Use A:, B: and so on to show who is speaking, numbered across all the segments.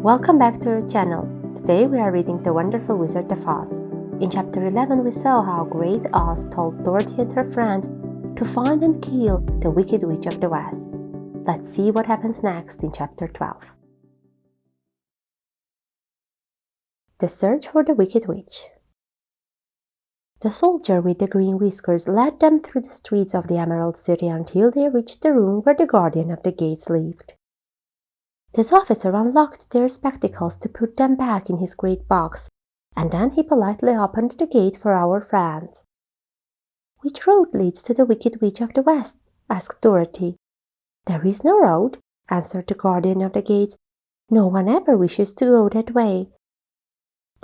A: Welcome back to our channel. Today we are reading The Wonderful Wizard of Oz. In chapter 11 we saw how Great Oz told Dorothy and her friends to find and kill the Wicked Witch of the West. Let's see what happens next in chapter 12. The Search for the Wicked Witch. The soldier with the green whiskers led them through the streets of the Emerald City until they reached the room where the guardian of the gates lived. This officer unlocked their spectacles to put them back in his great box, and then he politely opened the gate for our friends. "Which road leads to the Wicked Witch of the West?" asked Dorothy. "There is no road," answered the guardian of the gates. "No one ever wishes to go that way."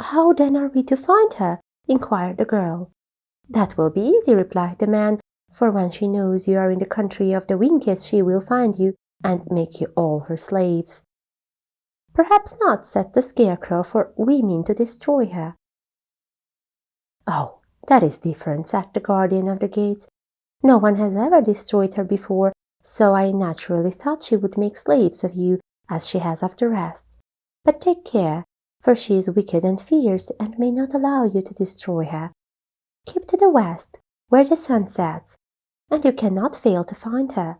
A: "How then are we to find her?" inquired the girl. "That will be easy," replied the man, "for when she knows you are in the country of the Winkies, she will find you and make you all her slaves." "Perhaps not," said the Scarecrow, "for we mean to destroy her." "Oh, that is different," said the guardian of the gates. "No one has ever destroyed her before, so I naturally thought she would make slaves of you as she has of the rest. But take care, for she is wicked and fierce and may not allow you to destroy her. Keep to the west, where the sun sets, and you cannot fail to find her."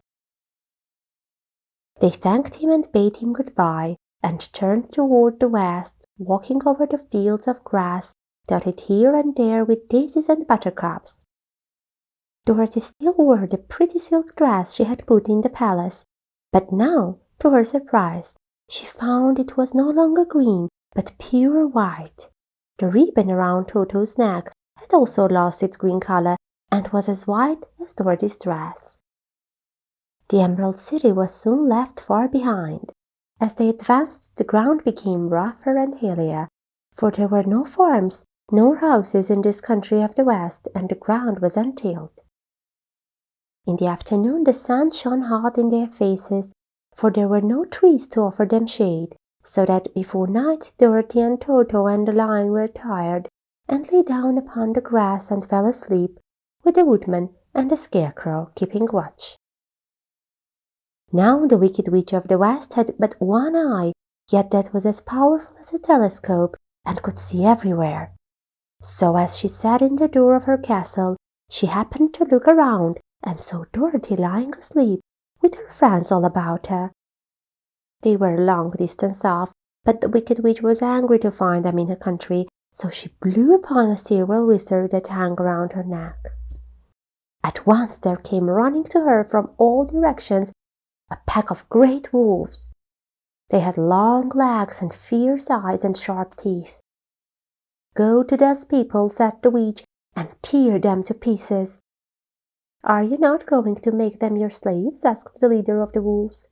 A: They thanked him and bade him goodbye, and turned toward the west, walking over the fields of grass dotted here and there with daisies and buttercups. Dorothy still wore the pretty silk dress she had put in the palace, but now, to her surprise, she found it was no longer green, but pure white. The ribbon around Toto's neck had also lost its green color and was as white as Dorothy's dress. The Emerald City was soon left far behind. As they advanced, the ground became rougher and hillier, for there were no farms nor houses in this country of the West, and the ground was untilled. In the afternoon the sun shone hot in their faces, for there were no trees to offer them shade, so that before night Dorothy and Toto and the Lion were tired, and lay down upon the grass and fell asleep, with the Woodman and the Scarecrow keeping watch. Now the Wicked Witch of the West had but one eye, yet that was as powerful as a telescope and could see everywhere. So as she sat in the door of her castle, she happened to look around and saw Dorothy lying asleep with her friends all about her. They were a long distance off, but the Wicked Witch was angry to find them in her country, so she blew upon a silver whistle that hung around her neck. At once there came running to her from all directions a pack of great wolves. They had long legs and fierce eyes and sharp teeth. "Go to those people," said the witch, "and tear them to pieces." "Are you not going to make them your slaves?" asked the leader of the wolves.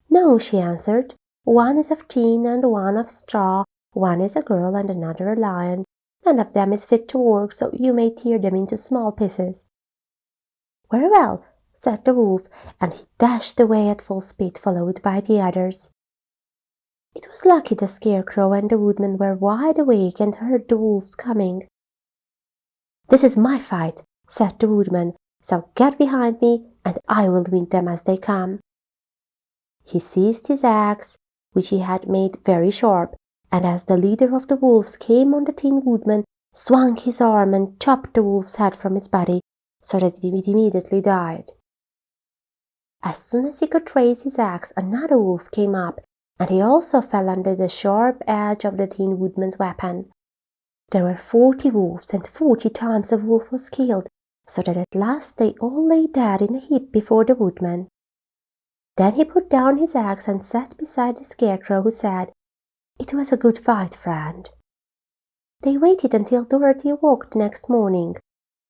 A: "No," she answered. "One is of tin and one of straw, one is a girl and another a lion. None of them is fit to work, so you may tear them into small pieces." "Very well," said the wolf, and he dashed away at full speed, followed by the others. It was lucky the Scarecrow and the Woodman were wide awake and heard the wolves coming. "This is my fight," said the Woodman, "so get behind me, and I will meet them as they come." He seized his axe, which he had made very sharp, and as the leader of the wolves came on the Tin Woodman, swung his arm and chopped the wolf's head from its body, so that it immediately died. As soon as he could raise his axe, another wolf came up, and he also fell under the sharp edge of the Tin Woodman's weapon. There were 40 wolves, and 40 times a wolf was killed, so that at last they all lay dead in a heap before the Woodman. Then he put down his axe and sat beside the Scarecrow, who said, "It was a good fight, friend." They waited until Dorothy awoke the next morning.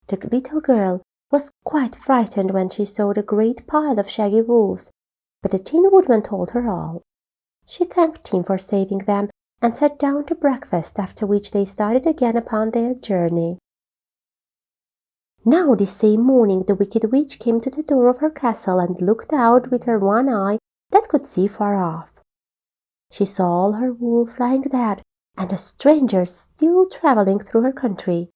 A: The little girl was quite frightened when she saw the great pile of shaggy wolves, but the Tin Woodman told her all. She thanked him for saving them and sat down to breakfast, after which they started again upon their journey. Now this same morning the Wicked Witch came to the door of her castle and looked out with her one eye that could see far off. She saw all her wolves lying dead, and the strangers still traveling through her country.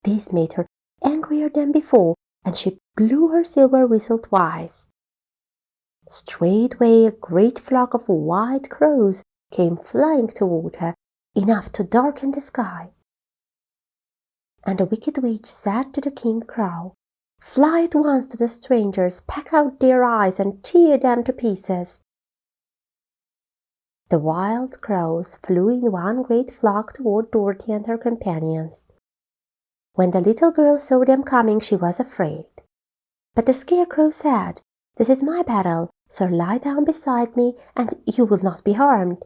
A: This made her angrier than before, and she blew her silver whistle twice. Straightway a great flock of white crows came flying toward her, enough to darken the sky. And the wicked witch said to the King Crow, "Fly at once to the strangers, peck out their eyes, and tear them to pieces." The wild crows flew in one great flock toward Dorothy and her companions. When the little girl saw them coming, she was afraid. But the Scarecrow said, "This is my battle, so lie down beside me, and you will not be harmed."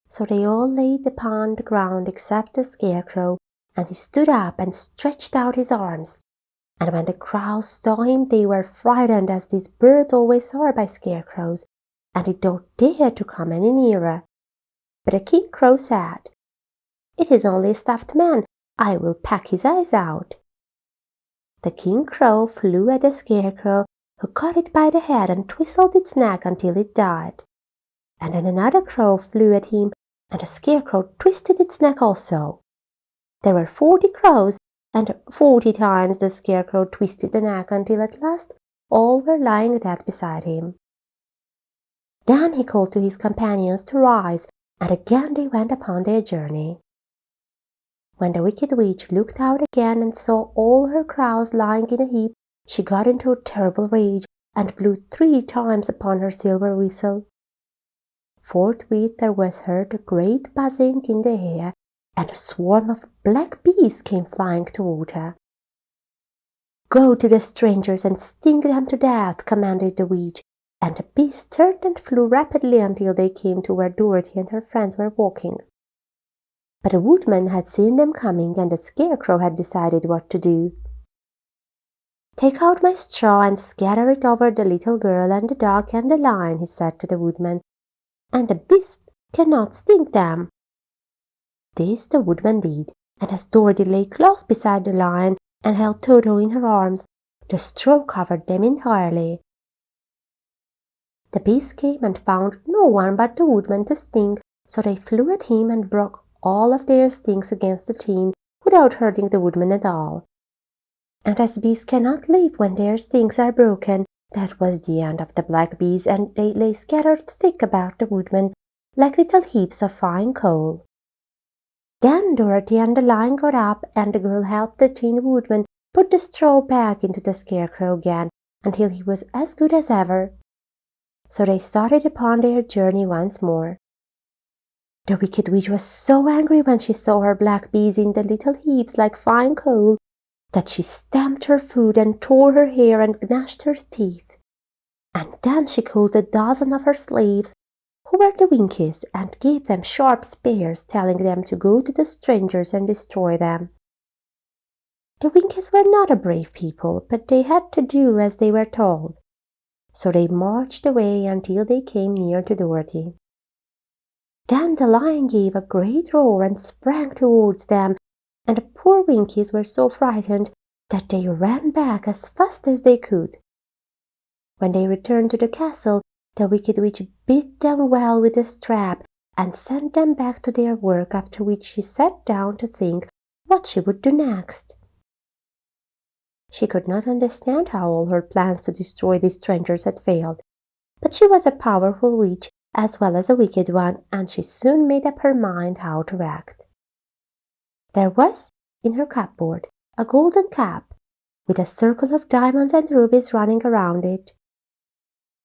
A: So they all laid upon the ground except the Scarecrow, and he stood up and stretched out his arms. And when the crows saw him, they were frightened, as these birds always are by scarecrows, and they don't dare to come any nearer. But the King Crow said, "It is only a stuffed man. I will peck his eyes out." The King Crow flew at the Scarecrow, who caught it by the head and twisted its neck until it died. And then another crow flew at him, and the Scarecrow twisted its neck also. There were 40 crows, and 40 times the Scarecrow twisted the neck until at last all were lying dead beside him. Then he called to his companions to rise, and again they went upon their journey. When the wicked witch looked out again and saw all her crows lying in a heap, she got into a terrible rage and blew 3 times upon her silver whistle. Forthwith there was heard a great buzzing in the air, and a swarm of black bees came flying toward her. "Go to the strangers and sting them to death," commanded the witch, and the bees turned and flew rapidly until they came to where Dorothy and her friends were walking. But the woodman had seen them coming, and the Scarecrow had decided what to do. "Take out my straw and scatter it over the little girl and the dog and the lion," he said to the woodman, "and the bees cannot sting them." This the woodman did, and as Dorothy lay close beside the lion and held Toto in her arms, the straw covered them entirely. The bees came and found no one but the woodman to sting, so they flew at him and broke all of their stings against the tin without hurting the woodman at all. And as bees cannot live when their stings are broken, that was the end of the black bees, and they lay scattered thick about the woodman like little heaps of fine coal. Then Dorothy and the lion got up, and the girl helped the Tin Woodman put the straw back into the Scarecrow again until he was as good as ever. So they started upon their journey once more. The wicked witch was so angry when she saw her black bees in the little heaps like fine coal that she stamped her foot and tore her hair and gnashed her teeth. And then she called a dozen of her slaves, who were the Winkies, and gave them sharp spears, telling them to go to the strangers and destroy them. The Winkies were not a brave people, but they had to do as they were told. So they marched away until they came near to Dorothy. Then the lion gave a great roar and sprang towards them, and the poor Winkies were so frightened that they ran back as fast as they could. When they returned to the castle, the wicked witch beat them well with a strap and sent them back to their work, after which she sat down to think what she would do next. She could not understand how all her plans to destroy the strangers had failed, but she was a powerful witch as well as a wicked one, and she soon made up her mind how to act. There was, in her cupboard, a golden cap, with a circle of diamonds and rubies running around it.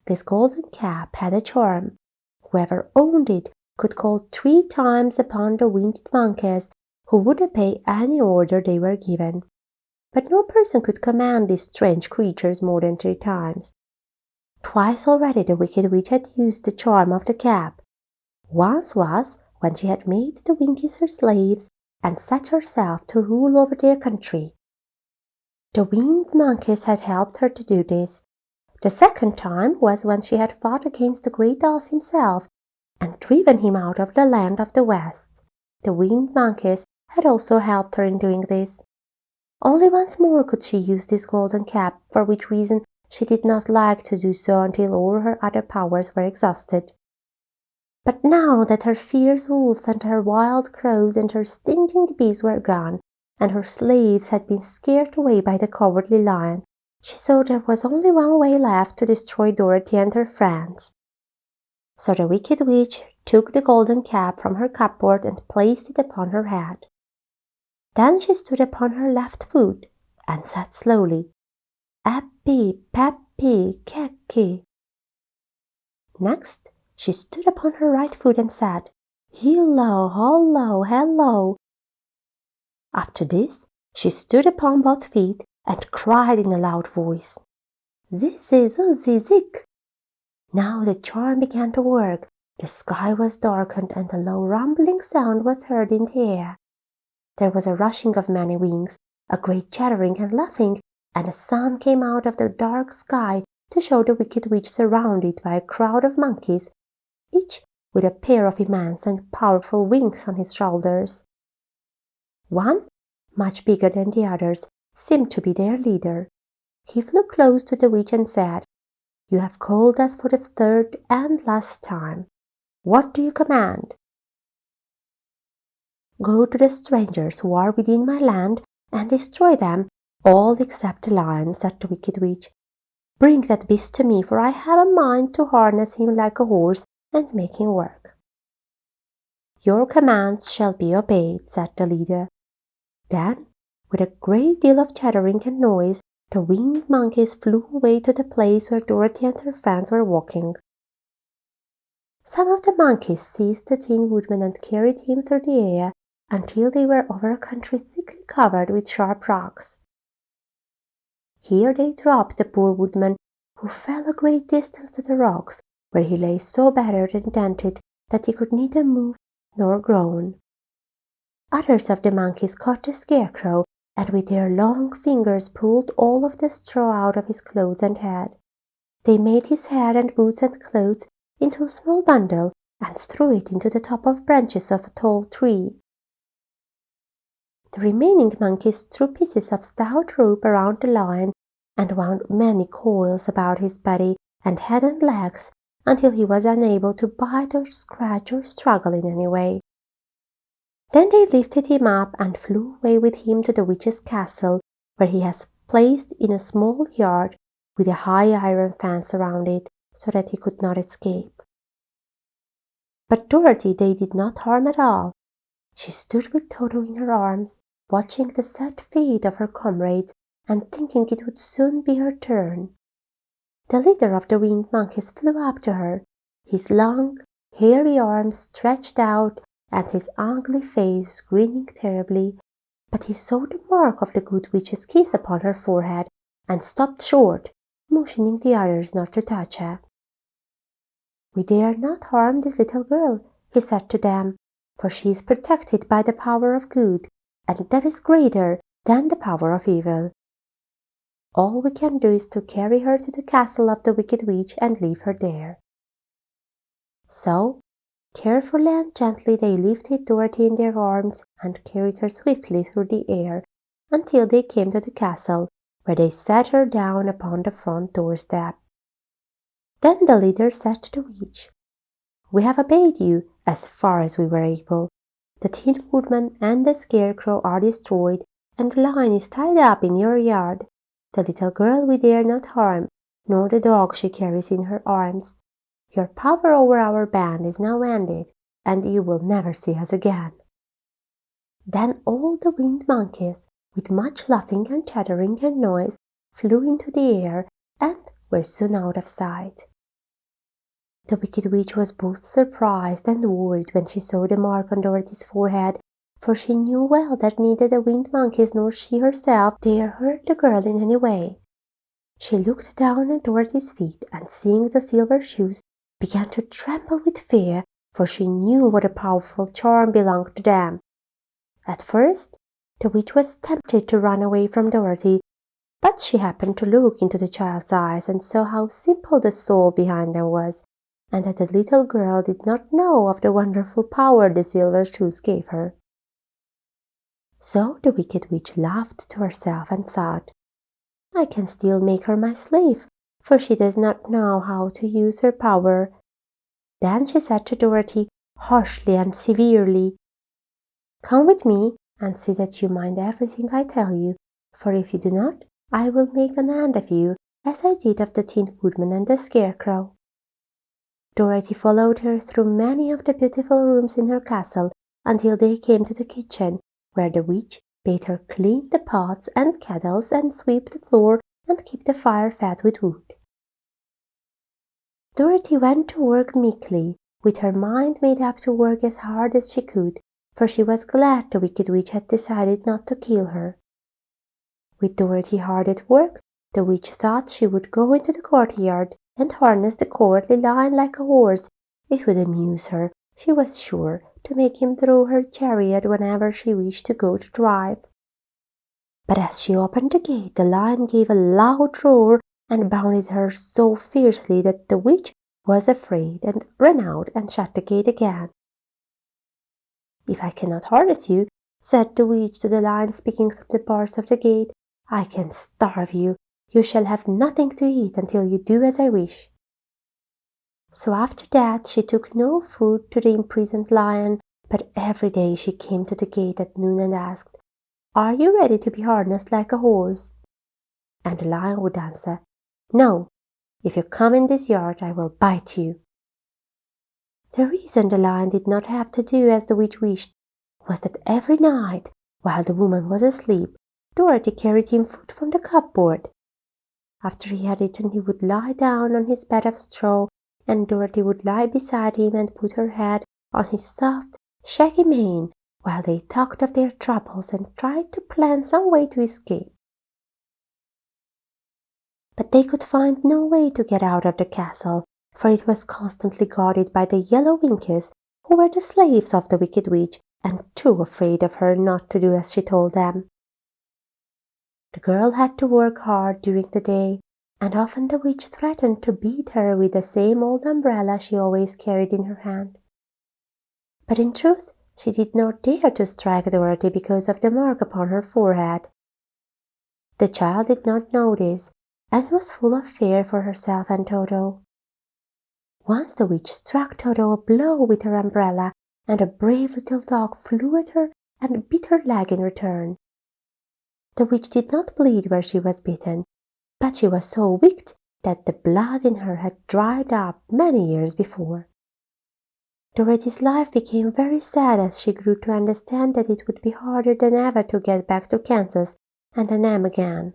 A: This golden cap had a charm. Whoever owned it could call 3 times upon the winged monkeys, who would obey any order they were given. But no person could command these strange creatures more than 3 times. Twice already the wicked witch had used the charm of the cap. Once was when she had made the Winkies her slaves and set herself to rule over their country. The winged monkeys had helped her to do this. The second time was when she had fought against the great Oz himself and driven him out of the land of the West. The winged monkeys had also helped her in doing this. Only once more could she use this golden cap, for which reason she did not like to do so until all her other powers were exhausted. But now that her fierce wolves and her wild crows and her stinging bees were gone, and her slaves had been scared away by the cowardly lion, she saw there was only one way left to destroy Dorothy and her friends. So the wicked witch took the golden cap from her cupboard and placed it upon her head. Then she stood upon her left foot and said slowly, "Appy, Peppy, Kecky." Next, she stood upon her right foot and said, "Hillo, hollo, hello." After this, she stood upon both feet and cried in a loud voice, "Zizzy, zuzzy, zik." Now the charm began to work. The sky was darkened and a low rumbling sound was heard in the air. There was a rushing of many wings, a great chattering and laughing, and the sun came out of the dark sky to show the wicked witch surrounded by a crowd of monkeys, each with a pair of immense and powerful wings on his shoulders. One, much bigger than the others, seemed to be their leader. He flew close to the witch and said, "You have called us for the third and last time. What do you command?" "Go to the strangers who are within my land and destroy them, all except the lion," said the wicked witch. "Bring that beast to me, for I have a mind to harness him like a horse and make him work." "Your commands shall be obeyed," said the leader. Then, with a great deal of chattering and noise, the winged monkeys flew away to the place where Dorothy and her friends were walking. Some of the monkeys seized the Tin Woodman and carried him through the air until they were over a country thickly covered with sharp rocks. Here they dropped the poor woodman, who fell a great distance to the rocks, where he lay so battered and dented that he could neither move nor groan. Others of the monkeys caught the Scarecrow, and with their long fingers pulled all of the straw out of his clothes and head. They made his hair and boots and clothes into a small bundle and threw it into the top of branches of a tall tree. The remaining monkeys threw pieces of stout rope around the lion and wound many coils about his body and head and legs until he was unable to bite or scratch or struggle in any way. Then they lifted him up and flew away with him to the witch's castle, where he was placed in a small yard with a high iron fence around it, so that he could not escape. But Dorothy they did not harm at all. She stood with Toto in her arms, watching the sad fate of her comrades and thinking it would soon be her turn. The leader of the winged monkeys flew up to her, his long, hairy arms stretched out and his ugly face grinning terribly, but he saw the mark of the good witch's kiss upon her forehead and stopped short, motioning the others not to touch her. "We dare not harm this little girl," he said to them, "for she is protected by the power of good, and that is greater than the power of evil. All we can do is to carry her to the castle of the wicked witch and leave her there." So, carefully and gently they lifted Dorothy in their arms and carried her swiftly through the air until they came to the castle, where they set her down upon the front doorstep. Then the leader said to the witch, "We have obeyed you as far as we were able. The Tin Woodman and the Scarecrow are destroyed, and the lion is tied up in your yard. The little girl we dare not harm, nor the dog she carries in her arms. Your power over our band is now ended, and you will never see us again." Then all the winged monkeys, with much laughing and chattering and noise, flew into the air and were soon out of sight. The wicked witch was both surprised and worried when she saw the mark on Dorothy's forehead, for she knew well that neither the winged monkeys nor she herself dare hurt the girl in any way. She looked down at Dorothy's feet, and seeing the silver shoes, began to tremble with fear, for she knew what a powerful charm belonged to them. At first, the witch was tempted to run away from Dorothy, but she happened to look into the child's eyes and saw how simple the soul behind them was, and that the little girl did not know of the wonderful power the silver shoes gave her. So the wicked witch laughed to herself and thought, "I can still make her my slave, for she does not know how to use her power." Then she said to Dorothy, harshly and severely, "Come with me and see that you mind everything I tell you, for if you do not, I will make an end of you, as I did of the Tin Woodman and the Scarecrow." Dorothy followed her through many of the beautiful rooms in her castle until they came to the kitchen, where the witch bade her clean the pots and kettles and sweep the floor and keep the fire fed with wood. Dorothy went to work meekly, with her mind made up to work as hard as she could, for she was glad the wicked witch had decided not to kill her. With Dorothy hard at work, the witch thought she would go into the courtyard and harness the cowardly lion like a horse. It would amuse her, she was sure, to make him draw her chariot whenever she wished to go to drive. But as she opened the gate, the lion gave a loud roar and bounded her so fiercely that the witch was afraid and ran out and shut the gate again. "If I cannot harness you," said the witch to the lion, speaking through the bars of the gate, "I can starve you. You shall have nothing to eat until you do as I wish." So after that she took no food to the imprisoned lion, but every day she came to the gate at noon and asked, "Are you ready to be harnessed like a horse?" And the lion would answer, "No. If you come in this yard, I will bite you." The reason the lion did not have to do as the witch wished was that every night, while the woman was asleep, Dorothy carried him food from the cupboard. After he had eaten, he would lie down on his bed of straw, and Dorothy would lie beside him and put her head on his soft, shaggy mane, while they talked of their troubles and tried to plan some way to escape. But they could find no way to get out of the castle, for it was constantly guarded by the yellow Winkies, who were the slaves of the wicked witch and too afraid of her not to do as she told them. The girl had to work hard during the day, and often the witch threatened to beat her with the same old umbrella she always carried in her hand. But in truth, she did not dare to strike Dorothy because of the mark upon her forehead. The child did not know this, and was full of fear for herself and Toto. Once the witch struck Toto a blow with her umbrella, and a brave little dog flew at her and bit her leg in return. The witch did not bleed where she was bitten, but she was so wicked that the blood in her had dried up many years before. Dorothy's life became very sad as she grew to understand that it would be harder than ever to get back to Kansas and Annam again.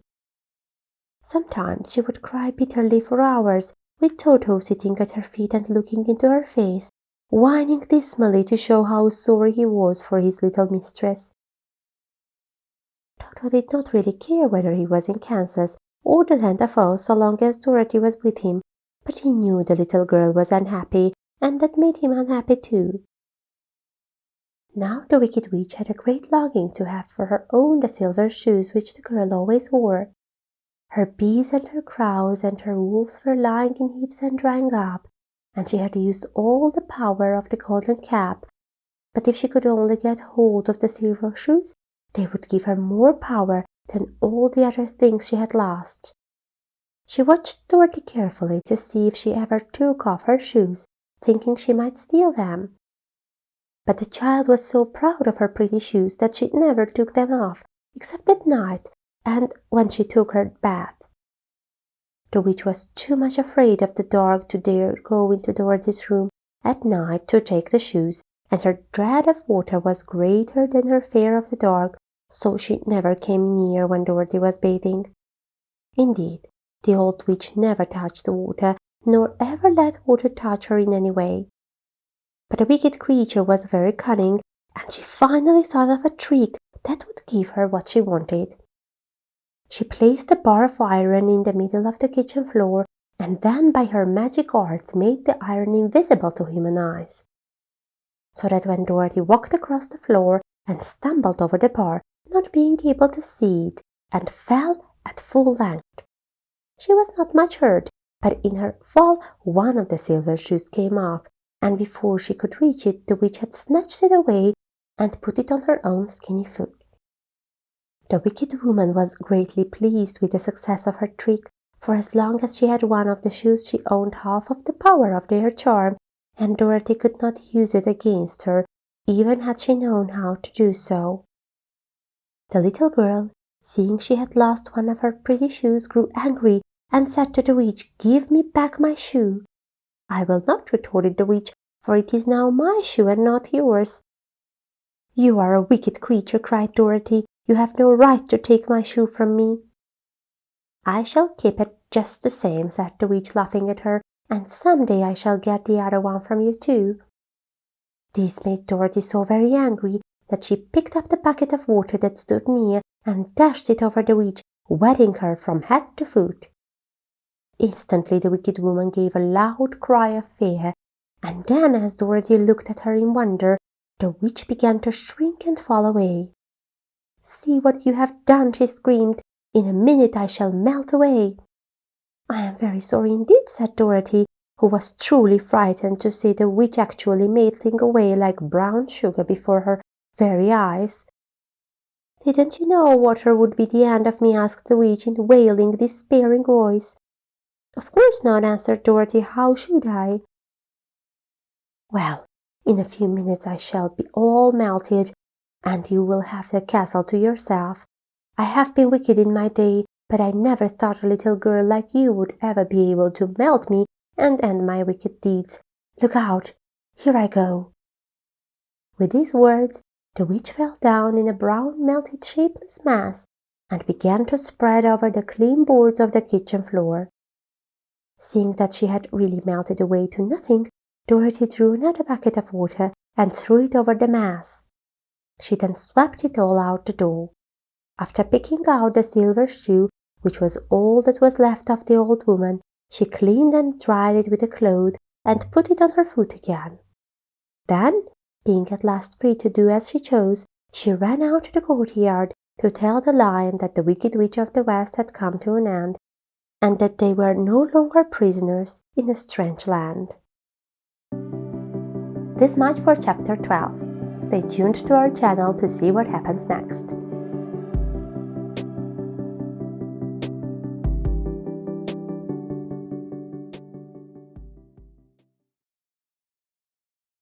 A: Sometimes she would cry bitterly for hours, with Toto sitting at her feet and looking into her face, whining dismally to show how sorry he was for his little mistress. Toto did not really care whether he was in Kansas or the Land of Oz so long as Dorothy was with him, but he knew the little girl was unhappy, and that made him unhappy too. Now the wicked witch had a great longing to have for her own the silver shoes which the girl always wore. Her bees and her crows and her wolves were lying in heaps and drying up, and she had used all the power of the golden cap, but if she could only get hold of the silver shoes, they would give her more power than all the other things she had lost. She watched Dorothy carefully to see if she ever took off her shoes, thinking she might steal them. But the child was so proud of her pretty shoes that she never took them off, except at night and when she took her bath. The witch was too much afraid of the dark to dare go into Dorothy's room at night to take the shoes, and her dread of water was greater than her fear of the dark, so she never came near when Dorothy was bathing. Indeed, the old witch never touched the water, nor ever let water touch her in any way. But the wicked creature was very cunning, and she finally thought of a trick that would give her what she wanted. She placed a bar of iron in the middle of the kitchen floor, and then by her magic arts made the iron invisible to human eyes, so that when Dorothy walked across the floor and stumbled over the bar, not being able to see it, and fell at full length, she was not much hurt, but in her fall one of the silver shoes came off, and before she could reach it, the witch had snatched it away and put it on her own skinny foot. The wicked woman was greatly pleased with the success of her trick, for as long as she had one of the shoes she owned half of the power of their charm, and Dorothy could not use it against her, even had she known how to do so. The little girl, seeing she had lost one of her pretty shoes, grew angry and said to the witch, "Give me back my shoe." "I will not," retorted the witch, "for it is now my shoe and not yours." "You are a wicked creature," cried Dorothy. "You have no right to take my shoe from me." "I shall keep it just the same," said the witch, laughing at her, "and some day I shall get the other one from you too." This made Dorothy so very angry that she picked up the bucket of water that stood near and dashed it over the witch, wetting her from head to foot. Instantly the wicked woman gave a loud cry of fear, and then, as Dorothy looked at her in wonder, the witch began to shrink and fall away. "See what you have done," she screamed. "In a minute I shall melt away." "I am very sorry indeed," said Dorothy, who was truly frightened to see the witch actually melting away like brown sugar before her very eyes. "Didn't you know water would be the end of me?" asked the witch in a wailing, despairing voice. "Of course not," answered Dorothy. "How should I?" "Well, in a few minutes I shall be all melted, and you will have the castle to yourself. I have been wicked in my day, but I never thought a little girl like you would ever be able to melt me and end my wicked deeds. Look out! Here I go." With these words, the witch fell down in a brown, melted, shapeless mass, and began to spread over the clean boards of the kitchen floor. Seeing that she had really melted away to nothing, Dorothy drew another bucket of water and threw it over the mass. She then swept it all out the door. After picking out the silver shoe, which was all that was left of the old woman, she cleaned and dried it with a cloth and put it on her foot again. Then, being at last free to do as she chose, she ran out to the courtyard to tell the lion that the Wicked Witch of the West had come to an end, and that they were no longer prisoners in a strange land. This much for chapter 12. Stay tuned to our channel to see what happens next.